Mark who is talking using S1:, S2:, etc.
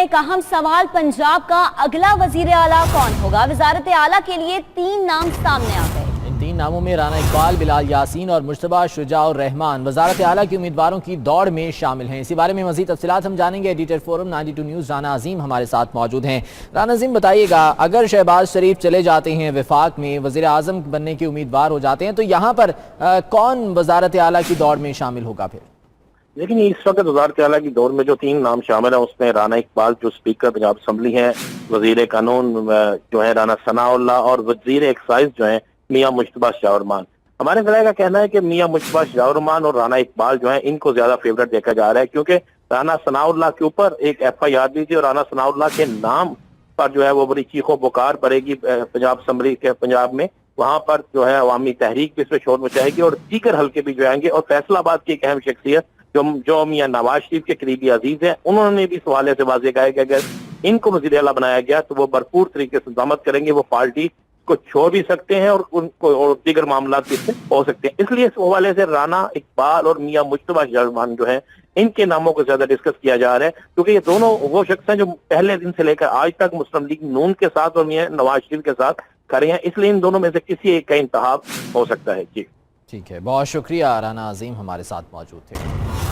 S1: एक अहम सवाल, पंजाब का अगला वजीर आला कौन होगा? वजारत आला के लिए 3 नाम सामने आ गए।
S2: इन 3 नामों में राना इकबाल, बिलाल यासीन और मुश्तबा शुजाउर रहमान वजारत आला की उम्मीदवारों की दौड़ में शामिल हैं। इसी बारे में मजीद तफसीलात हम जानेंगे। एडिटर फोरम 92 न्यूज़ राना अजीम हमारे साथ मौजूद हैं। राना अजीम, बताइएगा, अगर शहबाज शरीफ चले जाते हैं वफाक में, वजीर आज़म बनने के उम्मीदवार हो जाते हैं, तो यहाँ पर कौन वजारत आला की दौड़ में शामिल होगा? फिर
S3: लेकिन इस वक्त वजारत आला की दौर में जो 3 नाम शामिल है उसमें राना इकबाल जो स्पीकर पंजाब असम्बली हैं, वजीर कानून जो है राना सनाउल्लाह और वजीर एक्साइज जो है मियां मुश्तबा शुजाउर रहमान। हमारे ज़राए का कहना है कि मियां मुश्तबा शुजाउर रहमान और राना इकबाल जो है इनको ज्यादा फेवरेट देखा जा रहा है, क्योंकि राना सनाउल्लाह के ऊपर एक FIR भी थी और राना सनाउल्लाह के नाम पर जो है वो बड़ी चीखों पुकार पड़ेगी पंजाब असम्बली के पंजाब में। वहां पर जो है अवामी तहरीक भी इसमें शोर मचाएगी और दीगर हल्के भी जो आएंगे। और फैसलाबाद की एक अहम शख्सियत जो मियां नवाज शरीफ के करीबी अजीज है, उन्होंने भी इस हवाले से वाज़ेह कहा है कि अगर इनको वज़ीर आला बनाया गया तो वो भरपूर तरीके से दामद करेंगे, वो पार्टी को छोड़ भी सकते हैं और उनको और दीगर मामला भी इससे हो सकते हैं। इसलिए इस हवाले से राना इकबाल और मियां मुश्तबा शुजाउर रहमान जो है इनके नामों को ज्यादा डिस्कस किया जा रहा है, क्योंकि ये दोनों वो शख्स हैं जो पहले दिन से लेकर आज तक मुस्लिम लीग नून के साथ और मियां नवाज शरीफ के साथ खड़े हैं। इसलिए इन दोनों में से किसी एक का इंतखाब हो सकता है। जी
S2: ठीक है, बहुत शुक्रिया। राना अजीम हमारे साथ मौजूद थे।